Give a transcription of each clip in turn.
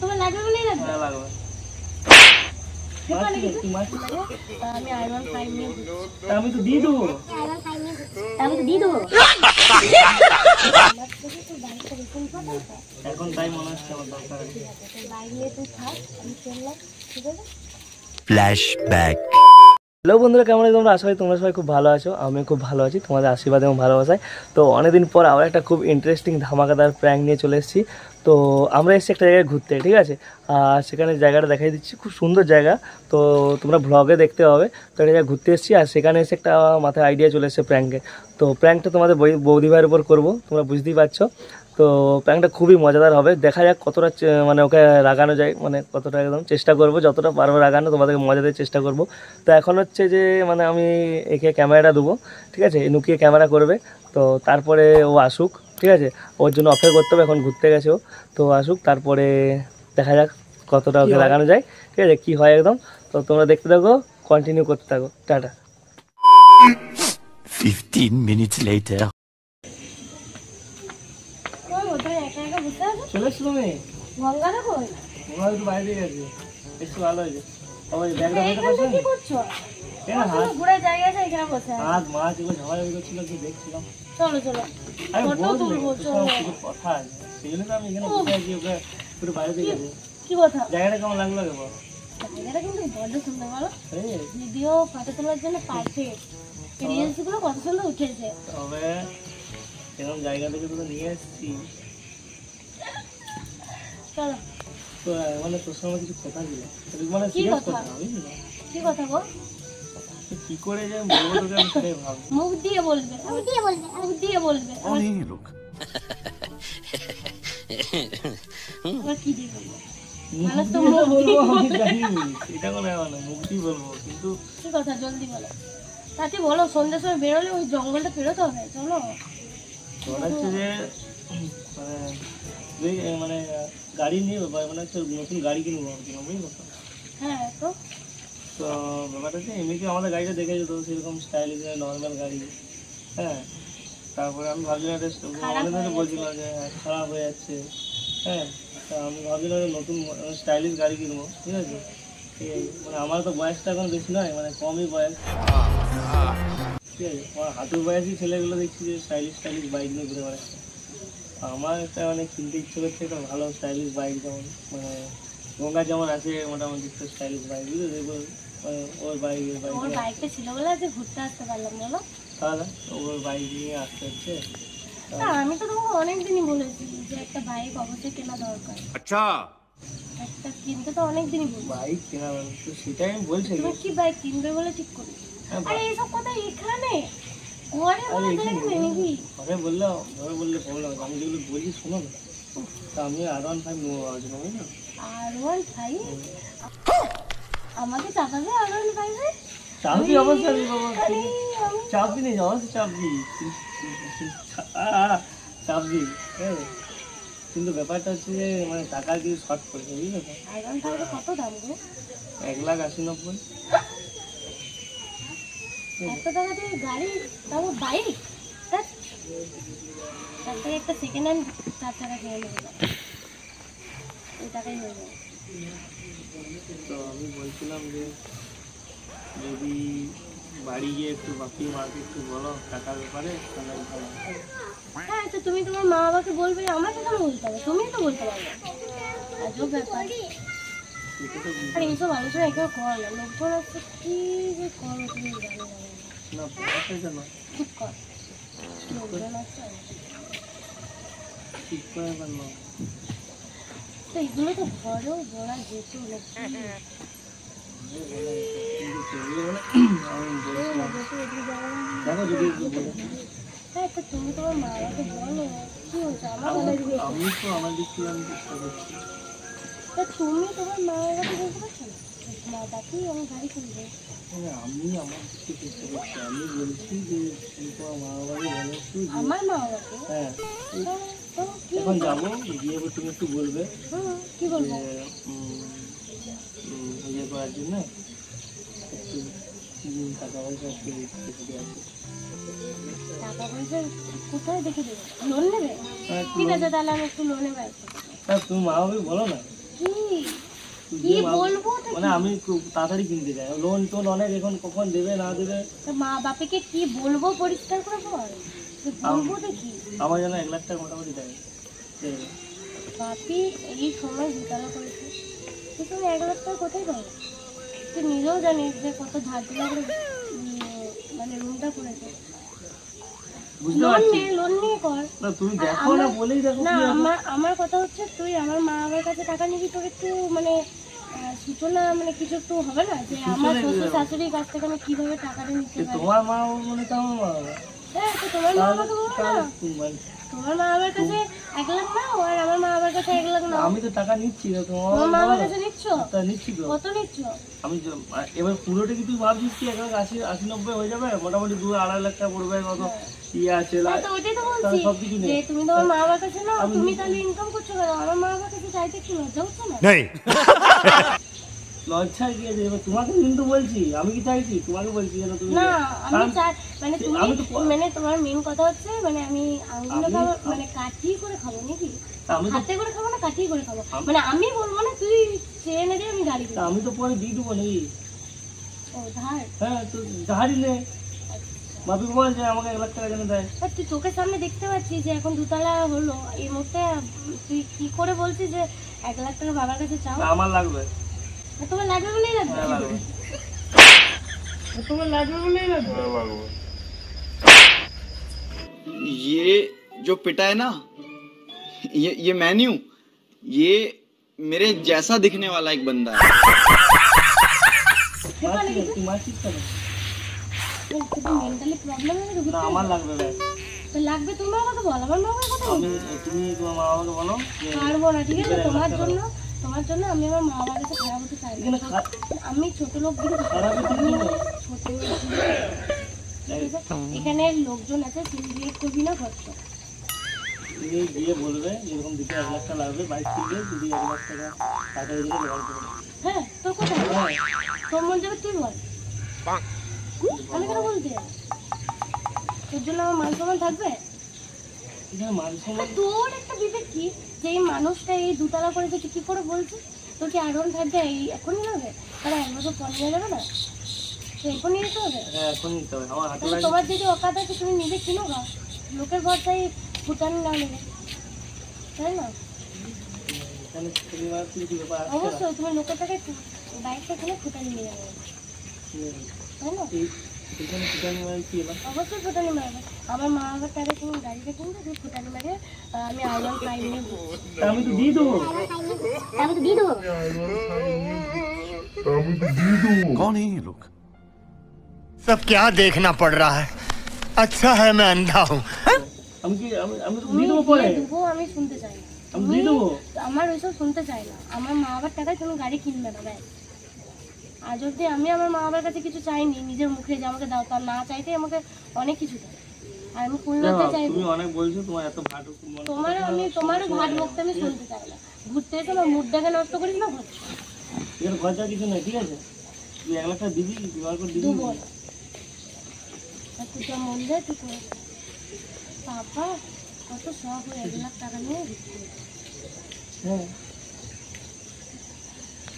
তোমার লাগবে বলেই লাগবে? হ্যাঁ লাগবে। আমি আয়রন 5 নিয়ে আমি তো দিয়ে দেবো। আমি তো দিয়ে দেবো। এখন তাই মনে হচ্ছে আমার দরকার আছে। বাইক নিয়ে তুই থাক, আমি চললাম, ঠিক আছে? ফ্ল্যাশব্যাক। হ্যালো বন্ধুরা, কেমন আছো তোমরা? আশা করি তোমরা সবাই খুব ভালো আছো। আমি খুব ভালো আছি তোমাদের আশীর্বাদ এবং ভালোবাসায়। তো অনেকদিন পর আবার একটা খুব ইন্টারেস্টিং ধামাকাদার প্র্যাঙ্ক নিয়ে চলে এসেছি। তো আমরা এসেছি একটা জায়গায় ঘুরতে, ঠিক আছে? আর সেখানে জায়গাটা দেখাই দিচ্ছি, খুব সুন্দর জায়গা। তো তোমরা ব্লগে দেখতে হবে। তো একটা জায়গায় ঘুরতে এসেছি, আর সেখানে এসে একটা মাথায় আইডিয়া চলে এসেছে প্র্যাঙ্কে। তো প্র্যাঙ্কটা তোমাদের বৌদি ভাইয়ের উপর করবো, তোমরা বুঝতেই পারছো। তো প্র্যাঙ্কটা খুবই মজাদার হবে, দেখা যাক কতটা মানে ওকে রাগানো যায়, মানে কতটা একদম চেষ্টা করবো, যতটা পারবো রাগানো, তোমাদেরকে মজা দিয়ে চেষ্টা করবো। তো এখন হচ্ছে যে মানে আমি একে ক্যামেরাটা দেবো, ঠিক আছে? লুকিয়ে ক্যামেরা করবে। তো তারপরে ও আসুক, ঠিক আছে? ওর জন্য অপেক্ষা করতে হবে, এখন ঘুরতে গেছে ও। তো আসুক, তারপরে দেখা যাক কতটা ওকে রাগানো যায়, ঠিক আছে? কী হয় একদম। তো তোমরা দেখতে থাকো, কন্টিনিউ করতে থাকো। টাটা। 15 minutes later. চলে এসছো তুমি? গঙ্গাটা কই? ওরা একটু বাইরে গেছে, একটু ভালো হয়েছে। সবাই ব্যাগটা এইখানে কি করছো? ঘুরে জায়গা আছে, এখানে বসে আছি। হাত মাছ এগুলো ঝামেলা করছিল, কি দেখছিলাম। চলো চলো, আমি ফটো তুলবো, চলো। কথা আছে, সেই জন্য তো আমি এখানে বসে আছি। ওকে একটু বাইরে দিয়ে গেছে। কি কথা? জায়গাটা কেমন লাগলো আগে বল? জায়গাটা কিন্তু বড্ড সুন্দর, বলো। এই, ভিডিও ফটো তোলার জন্য পারফেক্ট। রিলস গুলো কত সুন্দর উঠেছে। তবে এরকম জায়গা থেকে তোকে নিয়ে এসেছি। চলো। তো মানে তোর সঙ্গে কিছু কথা ছিল, মানে কি সিরিয়াস কথা? কথা, বুঝলি না? কি কথা গো? তো কি করে যে আমি বলবো তোকে, আমি সেটাই ভাবছি। মুখ দিয়ে বলবে, মুখ দিয়ে বলবে, মুখ দিয়ে বলবে। कौन है ये लोग? আবার কি দিয়ে বলবে? মুখ মানুষ তো দিয়ে মুখ বলবো, দিয়ে আমি বলবে। জানি এটা কোনো ব্যাপার না, মুখ দিয়ে বলবো, কিন্তু কি কথা জলদি বলো। তাতে বলো, সন্ধ্যার সময় বেরোলে ওই জঙ্গলটা পেরোতে হবে, চলো। তোর হচ্ছে যে মানে গাড়ি নিয়ে ব্যাপার, মানে হচ্ছে নতুন গাড়ি কিনবো ভাবছিলাম, বুঝলি তো? হ্যাঁ তো তো ব্যাপারটা হচ্ছে এমনিতে আমাদের গাড়িটা দেখে যেত সেরকম স্টাইলিশ নর্মাল গাড়ি, হ্যাঁ। তারপরে আমি ভাবছিলাম অনেক ধরে বলছিলাম যে খারাপ হয়ে যাচ্ছে, হ্যাঁ। তা আমি ভাবছিলাম যে নতুন স্টাইলিশ গাড়ি কিনবো, ঠিক আছে? মানে আমার তো বয়সটা এখন বেশি নয়, মানে কমই বয়স, ঠিক আছে? আমার হাঁটুর বয়সী ছেলেগুলো দেখছি যে স্টাইলিশ স্টাইলিশ বাইক নিয়ে ঘুরে বেড়াচ্ছে। আমার একটা মানে কিনতে ইচ্ছে করছে একটা ভালো স্টাইলিশ বাইক, যেমন মানে গঙ্গা যেমন আছে মোটামুটি একটা স্টাইলিশ বাইক, বুঝলি? দেখবো ওর বাইক ওর বাইকটা ছিল বলে আজ ঘুরতে আসতে পারলাম, বলো। তাহলে ওর বাইক নিয়ে আসতে হচ্ছে। না, আমি তো তোমাকে অনেকদিনই বলেছি যে একটা বাইক অবশ্যই কেনা দরকার। अच्छा একটা কিনতে তো অনেকদিনই বলছি। বাইক কেনা তো সেটাই আমি বলছি। তুমি কি বাইক কিনবে বলে ঠিক করি? আরে এইসব কথা এখানে ঘরে বলে দেখবে নাকি? ঘরে বললে প্রবলেম আছে, আমি যেগুলো বলছি শোনো না। তা আমি R15 নেবো ভাবছিলাম, বুঝলি? R15? আমাকে চাপাবে R15? চাপবি অবশ্যই বাবা, চাপবি নেই, অবশ্যই চাপবি, চাপবি, হ্যাঁ। কিন্তু ব্যাপারটা হচ্ছে যে মানে টাকার কিছু শর্ট পড়ছে, বুঝলি তো? R15 কত দাম গো? 1,80,90,000। এত টাকা দিয়ে গাড়ি, তাও বাইক? তার থেকে একটা সেকেন্ড হ্যান্ড 4 চাকা কিনে নেবো, ওই টাকাই হয়ে যাবে। তো আমি বলছিলাম যে যদি বাড়ি গিয়ে একটু বাকি মাকে একটু বলো টাকার ব্যাপারে, তাহলে ভালো হয়। হ্যাঁ, তো তুমি তোমার মা বাবাকে বলবে, আমাকে কেন বলতে হবে? তুমিই তো বলতে পারবে। আজব ব্যাপার। এটা তো আর এইসব আলোচনা কেউ করে না, লোকজন আছে কি যে করো তুমি জানো না, পয়সাটা না, ঠিক কর। লোকজন আছে ঠিক করে ব্যাপার না। তো এগুলো তো ঘরেও বলা যেত নাকি? কিন্তু সেগুলো মানে আমি বলছিলাম, দেখো যদি একটু বলো। হ্যাঁ, তো তুমি তোমার মা বাবাকে বলো কি হয়েছে, আমার বলে দিবে। আমি তো আমার দিক থেকে আমি চেষ্টা করছি। তা তুমি তোমার মা বাবাকে বলতে পারছো না? মা বাকি আমি গাড়ি কিনবো। মানে আমি আমার দিক থেকে চেষ্টা করছি, আমি বলছি যে তুমি তোমার মা বাবাকে বলো একটু যে, আমার মা বাবাকে? হ্যাঁ তো কি? এখন যাবো গিয়ে তুমি একটু বলবে কি বলবো? যে ইয়ে করার জন্য একটু টাকা পয়সা একটু দেখে দেওয়া আছে। টাকা পয়সা কোথায় দেখে দেবে? লোন নেবে? ঠিক আছে, তাহলে আমি একটু লোনে বাইক। হ্যাঁ, তুমি মা বাবাকে বলো না। কি তুই কি যে মা- বলবো তো মানে আমি খুব তাড়াতাড়ি কিনতে চাই, লোন টোন অনেক, এখন কখন দেবে না দেবে। তো মা বাবাকে কি বলবো পরিষ্কার করে বল, তো বলবো তো কি? আমার যেন 1 লাখ টাকা মোটামুটি দেয়। দেবে। বাপি এই সময় দুতলা করেছে, তুই তুমি 1 লাখ টাকা কোথায় পাবো? তুই নিজেও জানিস যে কত ধার দিলা করে মানে রুমটা করেছে। বুঝতে লোন পারছি। নিয়ে লোন নিয়ে কর। না তুমি আর দেখো না, বলেই দেখো না কি আছে। আমার কথা হচ্ছে তুই আমার মা বাবার কাছে টাকা নিবি, তোর একটু মানে সূচনা মানে কিছু একটু হবে না যে আমার সূচনা শ্বশুর কি? শাশুড়ির কাছ থেকে আমি কিভাবে টাকাটা নিতে যে পারি। তোমার মা মানে তো আমার মা বাবা। হ্যাঁ তো তোমার মা বাবাকে বলো না, তোমার মা বাবার কাছে 1 লাখ নাও আর আমার মা বাবার কাছে 1 লাখ নাও। আমি তো টাকা নিচ্ছি না, তোমার তোমার মা বাবার কাছে নিচ্ছ? তা নিচ্ছি তো। কত নিচ্ছ? আমি এবার পুরোটা কি তুই ভাবছিস কি 80-90 হয়ে যাবে? মোটামুটি 2-2.5 লাখ টাকা পড়বে, কত ইয়ে আছে হ্যাঁ, তো ওইটাই তো বলছি সবকিছু যে নেই। তুমি তোমার মা বাবার কাছে নাও, তুমি তাহলে ইনকাম করছো কেন? আমার মা বাবার কাছে চাইতে কি লজ্জা হচ্ছে না? नहीं লজ্জা কি আছে? এবার তোমাকে কিন্তু বলছি, আমি কি চাইছি? তোমাকে বলছি যেন তুমি না আমি কারণ- চাই মানে তুমি আমি তো মানে তোমার মেন কথা হচ্ছে মানে আমি আঙুলে খাবো মানে কাঠি করে খাবো নাকি? আমি তো হাতে করে খাবো না কাঠি করে খাবো? মানে আমি বলবো না তুই চেয়ে এনে দিয়ে আমি গাড়ি তা দেবো। আমি তো পরে দিয়ে দেবো নাকি? ও ধার? হ্যাঁ, তো ধারই নে। বাপি বল যে আমাকে 1 লাখ টাকা যেন দেয়। আর তুই চোখের সামনে দেখতে পাচ্ছিস যে এখন দুতলা হলো, এই মুহূর্তে তুই কি করে বলছিস যে 1 লাখ টাকা বাবার কাছে চাও? তা আমার লাগবে। আর তোমার লাগবে বলেই লাগবে। হ্যাঁ, লাগবে। তোমার লাগবে বলেই লাগবে। ये जो पिटा है ना, ये मैं नहीं हूं, ये मेरे जैसा दिखने वाला एक बंदा है। মারছিস কেন? তুই মারছিস কেন? মেন্টালি প্রবলেম আছে তো না, ঘুরতে আমার লাগবে ব্যাস। তো লাগবে তোমার কথা বল, আমার মা বাবার কথা বল। তুমি তোমার মা বাবাকে বলো যে পারবো না, ঠিক আছে? তোমার জন্য আমি আমার মা বাবার কাছে খারাপ হতে চাই না। এখানে আমি ছোট লোক দিকে খারাপই তো কি নয়। ছোট লোক ঠিক আছে? এখানে লোকজন আছে, সিন্ডিকেট করবি না খরচা। তুমি গিয়ে বলবে এরকম দিতে 1 লাখ টাকা লাগবে, বাইক কিনবে, যদি 1 লাখ টাকা টাকা দিলে জোগাড় করে দেবে। হ্যাঁ তোর কোথায় তোর মন যাবে তুই বল, আমি কেন বলতে যাবো? তোর জন্য আমার মান সম্মান থাকবে? এখানে মান সম্মান তোর একটা বিবেক কি যে এই মানুষটা এই দুতলা করে তুই কি করে বলছিস? তোর কি আরোহণ থাকবে এই এখনই হবে? তাহলে 1 বছর পর নিয়ে যাবে না? তো এখনই নিতে হবে? হ্যাঁ, এখন নিতে হবে। আমার হাতে তাহলে লাগে। তোমার যদি অকাত আছে তুমি নিজে কিনো গা, লোকের ভরসায় ফুটানি না নেবে, তাই না? এখানে তুমি মারছি, কি ব্যাপার আছে না? অবশ্যই তুমি লোকের টাকায় বাইকটা কিনে ফুটানি নিয়ে যাবে, তাই না? এখানে ফুটানি মারছি এবার। অবশ্যই ফুটানি মারবে। আমার মা বাবার টাকা তুমি গাড়িটা কিনবে, তুমি ফুটানি মারে আমি আইরন ফাইন নেবো। তা আমি তো দিয়ে দেবো। আমি তো দিয়ে দেবো। कौन है ये लोग? सब क्या देखना पड़ रहा है। अच्छा है मैं अंधा हूँ। আমি তো তুমি দিয়ে দেবো পরে। দিয়ে দেবো আমি শুনতে চাই না। আমি দিয়ে দেবো। আমার ওইসব শুনতে চাই না। আমার মা বাবার টাকায় তুমি গাড়ি কিনবে না ব্যাস। আজ অব্দি আমি আমার মা বাবার কাছে কিছু চাইনি নিজের মুখে যে আমাকে দাও, তার না চাইতে আমাকে অনেক কিছু দেয়। আর আমি খুলনাতে চাইবো। তুমি অনেক বলছো, তোমার এত ভাট তোমারও ভাট বকতে আমি শুনতে চাই না। ঘুরতে এসে আমার মুডটাকে নষ্ট করিস না ঘর। এখানে খরচা কিছু নেই, ঠিক আছে? তুই 1 লাখ টাকা দিবি, জোগাড় করে দিবি। দেবো না। আর তুই যা মন যায় তুই করে দে। বাবা কত শখ হয়ে 1 লাখ টাকা নিয়ে ঘুরতে যেতে। হ্যাঁ,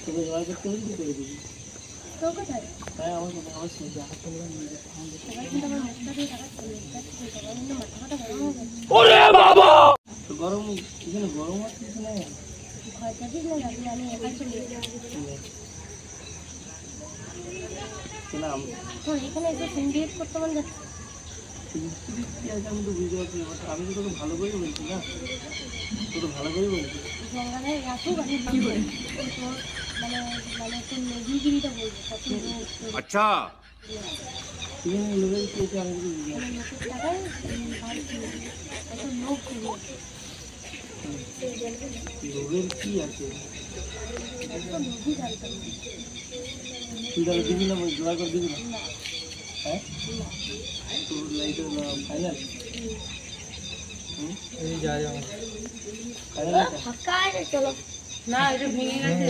তোকে জোগাড় করতে বলি, তুই করে দিবি। তোর কোথায়? হ্যাঁ, আমার কথা আমার শুনতে হবে। সবাই কিন্তু আমার মুখটা দিয়ে টাকা চলে যাচ্ছে, সবাই কিন্তু মাথা ফাটা গরম হয়ে যাচ্ছে। তো গরম, এখানে গরম আছে কিছু নেই। ভয় থাকিস না, যাবি আমি একাই চলে যাবো। কেন তোর এখানে এসে সিন্ডিকেট করতে মন যাচ্ছে। কি আছে আমি তো বুঝতে পারছি না। আমি তো তোকে ভালো করে বলছি না, তোকে ভালো করে বলছি। জঙ্গলে রাখুক আমি কি করি তোর মানে মানে তোর মেঘিগিরিটা বলবো কত লোক अच्छा এখানে লোকের কি আছে আমি কিছু বুঝি না। মানে লোকের টাকায় কত লোক করবো লোকের কি আছে? কত লোকই জানতাম না। তুই তাহলে দিবি না, জোগাড় করে দিবি না? না, হ্যাঁ, তোর লাইফের ফাইনাল ফাঁকা আছে চলো না এটা ভেঙে গেছে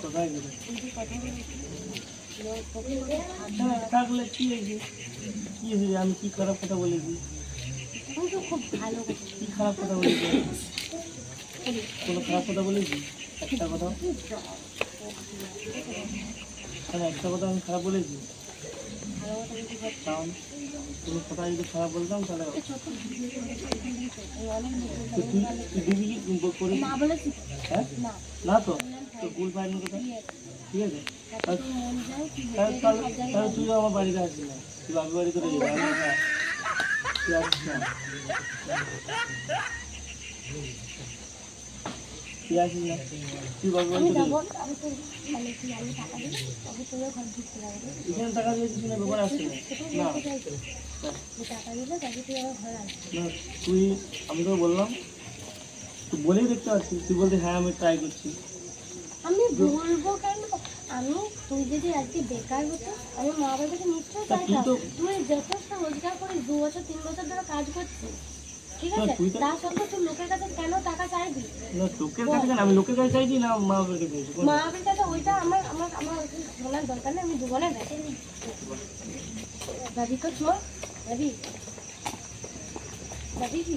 কোথায় গেলে? থাকলে কি হয়েছে? কি হয়েছে? আমি কি খারাপ কথা বলেছি? তুমি তো খুব ভালো কথা। কি খারাপ কথা বলেছি? কোনো খারাপ কথা বলেছি? একটা কথা, মানে একটা কথা আমি খারাপ বলেছি? ভালো কথা বলতে পারছি। তাহলে তুমি কথা যদি খারাপ বলতাম তাহলে এই ছোট এই অনেক তো তুই দিবি কি করে? মা বলেছি হ্যাঁ না না তো তো গুল পাইনি কোথায়? ঠিক আছে, তুই মন যায় তুই তাহলে তুই আমার বাড়িতে আসবি না, তুই বাপি বাড়ি করে যাবি। হ্যাঁ তুই আসিস না, তুই আসিস না, তুই বাপি বাড়ি আমি করে যাবো। যাবি। আমি তো মানে তুই আমি টাকা দিই তবে তোর ঘর ঢুকতে লাগবে। এখানে টাকা দিয়েছিস না, দোকানে আসছিস না? না তুই টাকা দিলে তবে তুই আমার ঘরে আসবি। না তুই, আমি তো বললাম, তুই বলেই দেখতে পাচ্ছিস, তুই বলতে হ্যাঁ আমি ট্রাই করছি। আমি বলবো কেন? আমি তুই যদি আজকে বেকার হতো আমি মা বাবার কাছে নিশ্চয়ই তা তুই চাইতাম। তো- তুই যথেষ্ট রোজগার করিস, 2 বছর 3 বছর ধরে কাজ করছিস, ঠিক না, আছে? তুই তো- তার সত্ত্বেও তুই লোকের কাছে কেন টাকা চাইবি? না লোকের কাছে কেন, আমি লোকের কাছে চাইছি না মা বাবার কাছে চাইছি? মা বাবার কাছে ওইটা আমার আমার আমার শোনার দরকার নেই। আমি জীবনে দেখে দাদি তো শোন, দাদি দাদি কি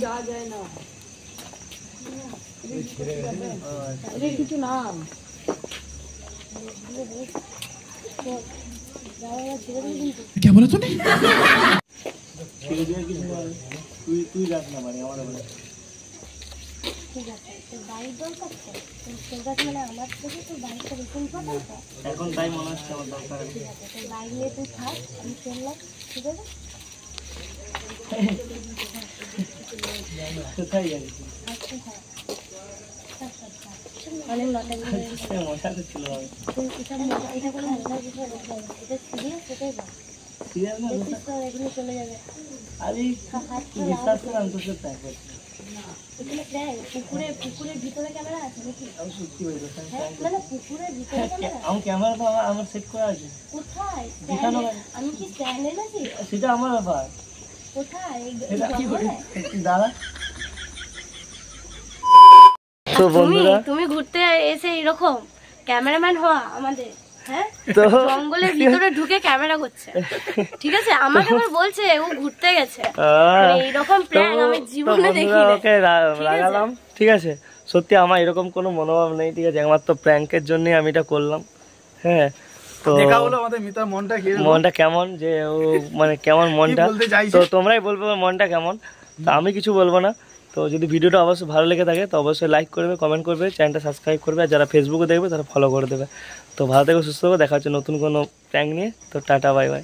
যাওয়া যায় না কিছু না क्या बोला तूने? ছেড়ে দেওয়ার কিছু নয়, তুই যাস না বাড়ি আমার বাড়ি। ঠিক আছে, তোর বাড়ির দরকার তো তোর কাছে মানে আমার থেকে তোর বাড়িটা বেশি ইম্পর্টেন্ট তো। এখন তাই মনে হচ্ছে আমার দরকার আছে। ঠিক আছে, তোর বাইক নিয়ে তুই থাক, আমি চললাম, ঠিক আছে? কোথায় যাবি? আচ্ছা থাক, থাক, থাক, থাক। অনেক লটারি মজা করছিল আমি। এটা কোনো মজার বিষয় না, এটা সিরিয়াস, সেটাই বল। সিরিয়াস না দেখিস তো এগুলো চলে যাবে। আরে বিশ্বাস করে আমি তোর সাথে প্র্যাঙ্ক করছি। এখানে প্রায় পুকুরের ভিতরে ক্যামেরা আছে নাকি? আমি সত্যি বলছি আমি হ্যাঁ, prank মানে করছি। পুকুরের ভিতরে ক্যামেরা আমার ক্যামেরা তো আমার সেট করা আছে, কোথায়? দেখানো stand এ? হয়। আমি কি স্ট্যান্ডে নাকি? সেটা আমার ব্যাপার। কোথায়? এই সেটা জঙ্গলে? দাঁড়া। তো বন্ধুরা, তুমি ঘুরতে এসে এরকম ক্যামেরাম্যান হওয়া আমাদের, হ্যাঁ, তো জঙ্গলের ভিতরে ঢুকে ক্যামেরা করছে, ঠিক আছে? আমাকে আবার বলছে ও ঘুরতে গেছে। মানে এইরকম প্ল্যান আমি জীবনে দেখিনি। ওকে রাগালাম, ঠিক আছে? সত্যি আমার এরকম কোনো মনোভাব নেই, ঠিক আছে? একমাত্র প্র্যাঙ্কের জন্যই আমি এটা করলাম। হ্যাঁ, তো দেখা হলো আমাদের মিতার মনটা কি মনটা কেমন, যে ও মানে কেমন মনটা, বলতে চাইছে? তো তোমরাই বলবে ওর মনটা কেমন। তো আমি কিছু বলবো না। তো যদি ভিডিওটা অবশ্যই ভালো লেগে থাকে তো অবশ্যই লাইক করবে, কমেন্ট করবে, চ্যানেলটা সাবস্ক্রাইব করবে, আর যারা ফেসবুকে দেখবে তারা ফলো করে দেবে। তো ভালো থেকো, সুস্থ থেকো, দেখা হচ্ছে নতুন কোনো প্র্যাঙ্ক নিয়ে। তো টাটা, বাই বাই।